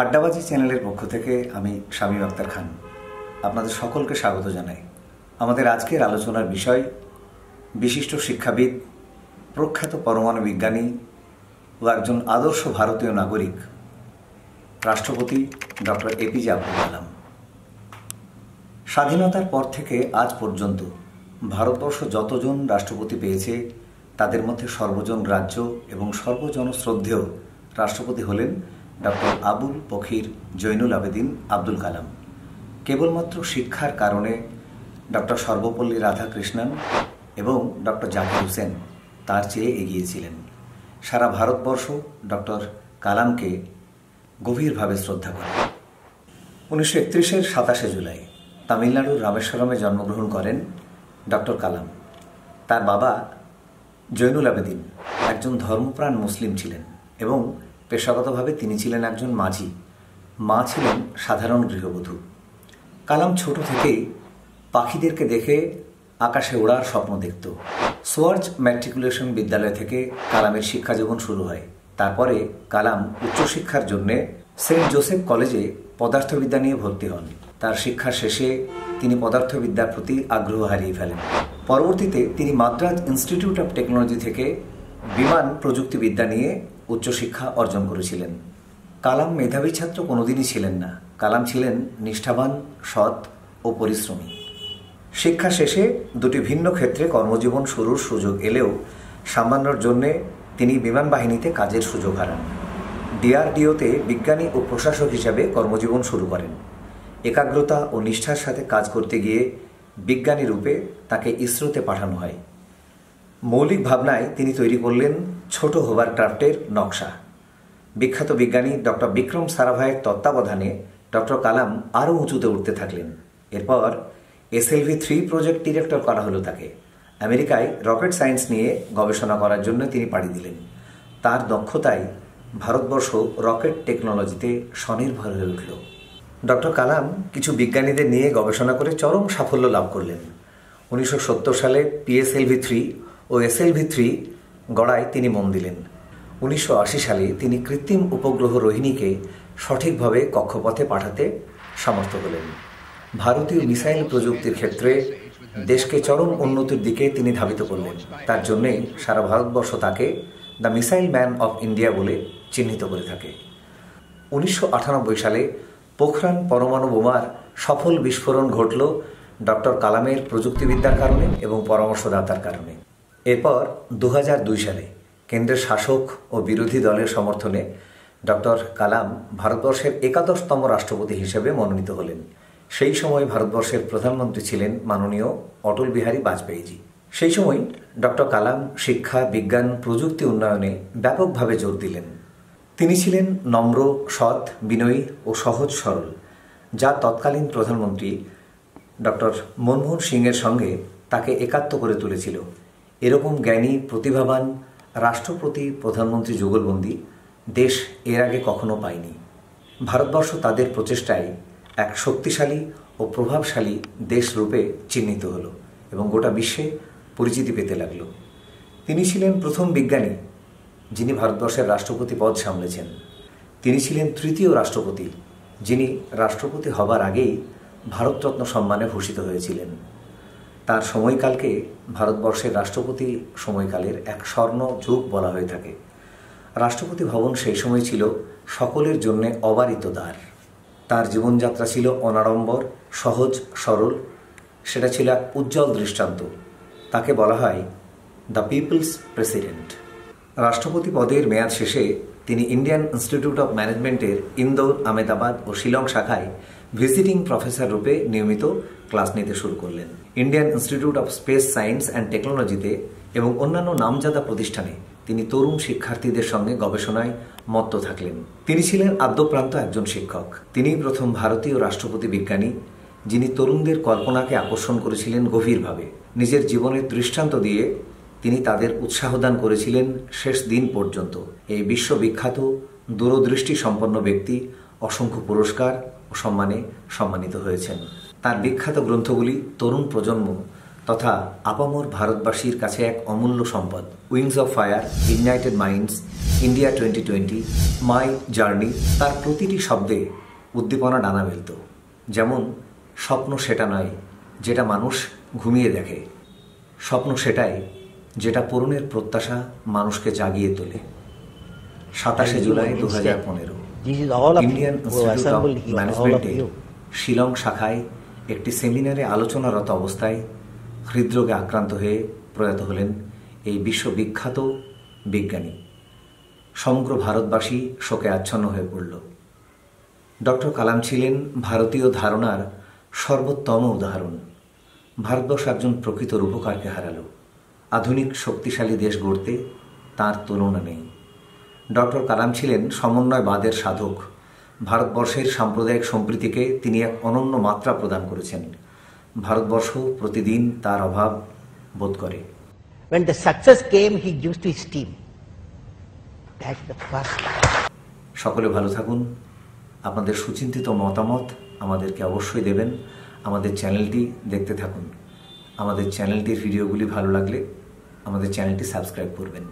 আড্ডাবাজি চ্যানেলের পক্ষ থেকে আমি শামীম আক্তার খান আপনাদের সকলকে স্বাগত জানাই। আমাদের আজকের আলোচনার বিষয় বিশিষ্ট শিক্ষাবিদ, প্রখ্যাত পরমাণু বিজ্ঞানী ও একজন আদর্শ ভারতীয় নাগরিক রাষ্ট্রপতি ডক্টর এপিজে আব্দুল কালাম। স্বাধীনতার পর থেকে আজ পর্যন্ত ভারতবর্ষ যতজন রাষ্ট্রপতি পেয়েছে তাদের মধ্যে সর্বজনগ্রাহ্য এবং সর্বজনশ্রদ্ধেয় রাষ্ট্রপতি হলেন ডক্টর আবুল পখির জৈনুল আবেদিন আব্দুল কালাম। কেবলমাত্র শিক্ষার কারণে ডক্টর সর্বপল্লী রাধাকৃষ্ণন এবং ডক্টর জাকির হোসেন তার চেয়ে এগিয়েছিলেন। সারা ভারতবর্ষ ডক্টর কালামকে গভীরভাবে শ্রদ্ধা করে। 1931-এর 27শে জুলাই তামিলনাড়ুর রামেশ্বরমে জন্মগ্রহণ করেন ডক্টর কালাম। তার বাবা জৈনুল আবেদিন একজন ধর্মপ্রাণ মুসলিম ছিলেন এবং পেশাগতভাবে তিনি ছিলেন একজন মাঝি। মা ছিলেন সাধারণ গৃহবধূ। কালাম ছোট থেকেই পাখিদেরকে দেখে আকাশে ওড়ার স্বপ্ন দেখত। সোয়ার্জ ম্যাট্রিকুলেশন বিদ্যালয় থেকে কালামের শিক্ষা জীবন শুরু হয়। তারপরে কালাম উচ্চশিক্ষার জন্য সেন্ট জোসেফ কলেজে পদার্থবিদ্যা নিয়ে ভর্তি হন। তার শিক্ষা শেষে তিনি পদার্থবিদ্যার প্রতি আগ্রহ হারিয়ে ফেলেন। পরবর্তীতে তিনি মাদ্রাজ ইনস্টিটিউট অব টেকনোলজি থেকে বিমান প্রযুক্তিবিদ্যা নিয়ে উচ্চশিক্ষা অর্জন করেছিলেন। কালাম মেধাবী ছাত্র কোনোদিনই ছিলেন না। কালাম ছিলেন নিষ্ঠাবান, সৎ ও পরিশ্রমী। শিক্ষা শেষে দুটি ভিন্ন ক্ষেত্রে কর্মজীবন শুরুর সুযোগ এলেও সামান্যর জন্যে তিনি বিমান বাহিনীতে কাজের সুযোগ হারান। ডিআরডিওতে বিজ্ঞানী ও প্রশাসক হিসাবে কর্মজীবন শুরু করেন। একাগ্রতা ও নিষ্ঠার সাথে কাজ করতে গিয়ে বিজ্ঞানী রূপে তাকে ইসরোতে পাঠানো হয়। মৌলিক ভাবনায় তিনি তৈরি করলেন ছোট হোভারক্রাফটের নকশা। বিখ্যাত বিজ্ঞানী ডক্টর বিক্রম সারাভাইয়ের তত্ত্বাবধানে ডক্টর কালাম আরও উঁচুতে উঠতে থাকলেন। এরপর SLV-3 প্রজেক্ট ডিরেক্টর করা হলো তাকে। আমেরিকায় রকেট সায়েন্স নিয়ে গবেষণা করার জন্য তিনি পাড়ি দিলেন। তার দক্ষতায় ভারতবর্ষ রকেট টেকনোলজিতে স্বনির্ভর হয়ে উঠল। ডক্টর কালাম কিছু বিজ্ঞানীদের নিয়ে গবেষণা করে চরম সাফল্য লাভ করলেন। 1970 সালে PSLV-3 ও SLV-3 গড়ায় তিনি মন দিলেন। 1980 সালে তিনি কৃত্রিম উপগ্রহ রোহিণীকে সঠিকভাবে কক্ষপথে পাঠাতে সমর্থ হলেন। ভারতীয় মিসাইল প্রযুক্তির ক্ষেত্রে দেশকে চরম উন্নতির দিকে তিনি ধাবিত করলেন। তার জন্যেই সারা ভারতবর্ষ তাকে the missile man of India বলে চিহ্নিত করে থাকে। 1998 সালে পোখরান পরমাণু বোমার সফল বিস্ফোরণ ঘটল ডক্টর কালামের প্রযুক্তিবিদ্যার কারণে এবং পরামর্শদাতার কারণে। এরপর 2002 সালে কেন্দ্রের শাসক ও বিরোধী দলের সমর্থনে ডক্টর কালাম ভারতবর্ষের 81তম রাষ্ট্রপতি হিসেবে মনোনীত হলেন। সেই সময় ভারতবর্ষের প্রধানমন্ত্রী ছিলেন মাননীয় অটল বিহারী বাজপেয়ীজি। সেই সময় ডক্টর কালাম শিক্ষা, বিজ্ঞান, প্রযুক্তি উন্নয়নে ব্যাপকভাবে জোর দিলেন। তিনি ছিলেন নম্র, সৎ, বিনয়ী ও সহজ সরল, যা তৎকালীন প্রধানমন্ত্রী ডক্টর মনমোহন সিংয়ের সঙ্গে তাকে একাত্ম করে তুলেছিল। এরকম জ্ঞানী, প্রতিভাবান রাষ্ট্রপতি প্রধানমন্ত্রী যুগলবন্দি দেশ এর আগে কখনো পায়নি। ভারতবর্ষ তাদের প্রচেষ্টায় এক শক্তিশালী ও প্রভাবশালী দেশ রূপে চিহ্নিত হলো এবং গোটা বিশ্বে পরিচিতি পেতে লাগল। তিনি ছিলেন প্রথম বিজ্ঞানী যিনি ভারতবর্ষের রাষ্ট্রপতি পদ সামলেছেন। তিনি ছিলেন তৃতীয় রাষ্ট্রপতি যিনি রাষ্ট্রপতি হবার আগেই ভারতরত্ন সম্মানে ভূষিত হয়েছিলেন। তার সময়কালকে ভারতবর্ষের রাষ্ট্রপতি সময়কালের এক স্বর্ণ যুগ বলা হয়ে থাকে। রাষ্ট্রপতি ভবন সেই সময় ছিল সকলের জন্যে অবারিত দ্বার। তার জীবনযাত্রা ছিল অনাড়ম্বর, সহজ, সরল। সেটা ছিল এক উজ্জ্বল দৃষ্টান্ত। তাকে বলা হয় দ্য পিপলস প্রেসিডেন্ট। রাষ্ট্রপতি পদের মেয়াদ শেষে তিনি ইন্ডিয়ান ইনস্টিটিউট অব ম্যানেজমেন্টের ইন্দোর, আহমেদাবাদ ও শিলং শাখায় ভিজিটিং প্রফেসর রূপে নিয়মিত ক্লাস নিতে শুরু করলেন। Indian institute of space science and টেকনোলজিতে এবং অন্যান্য নামজাদা প্রতিষ্ঠানে তিনি তরুণ শিক্ষার্থীদের সঙ্গে গবেষণায় মত্ত থাকলেন। তিনি ছিলেন আদ্যপ্রান্ত একজন শিক্ষক। তিনিই প্রথম ভারতীয় রাষ্ট্রপতি বিজ্ঞানী যিনি তরুণদের কল্পনাকে আকর্ষণ করেছিলেন গভীরভাবে। নিজের জীবনের দৃষ্টান্ত দিয়ে তিনি তাদের উৎসাহদান করেছিলেন শেষ দিন পর্যন্ত। এই বিশ্ববিখ্যাত দূরদৃষ্টি সম্পন্ন ব্যক্তি অসংখ্য পুরস্কার ও সম্মানে সম্মানিত হয়েছেন। তার বিখ্যাত গ্রন্থগুলি তরুণ প্রজন্ম তথা আপামর ভারতবাসীর কাছে এক অমূল্য সম্পদ। Wings of fire, ignited minds, India 2020, my journey, তার প্রতিটি শব্দে উদ্দীপনা ডানা মেলত। যেমন স্বপ্ন সেটা নয় যেটা মানুষ ঘুমিয়ে দেখে, স্বপ্ন সেটাই যেটা পূরণের প্রত্যাশা মানুষকে জাগিয়ে তোলে। 27 জুলাই 2015 ইন্ডিয়ান ইনস্টিটিউট অফ ম্যানেজমেন্টে শিলং শাখায় একটি সেমিনারে আলোচনারত অবস্থায় হৃদরোগে আক্রান্ত হয়ে প্রয়াত হলেন এই বিশ্ববিখ্যাত বিজ্ঞানী। সমগ্র ভারতবাসী শোকে আচ্ছন্ন হয়ে পড়ল। ডক্টর কালাম ছিলেন ভারতীয় ধারণার সর্বোত্তম উদাহরণ। ভারতবর্ষ একজন প্রকৃত রূপকারকে হারালো। আধুনিক শক্তিশালী দেশ গড়তে তার তুলনা নেই। ডক্টর কালাম ছিলেন সমন্বয়বাদের সাধক। ভারতবর্ষের সাম্প্রদায়িক সম্প্রীতিকে তিনি এক অনন্য মাত্রা প্রদান করেছেন। ভারতবর্ষ প্রতিদিন তার অভাব বোধ করে। When the success came, he used his team. That's the first. সকলে ভালো থাকুন। আপনাদের সুচিন্তিত মতামত আমাদেরকে অবশ্যই দেবেন। আমাদের চ্যানেলটি দেখতে থাকুন। আমাদের চ্যানেলটির ভিডিওগুলি ভালো লাগলে আমাদের চ্যানেলটি সাবস্ক্রাইব করবেন।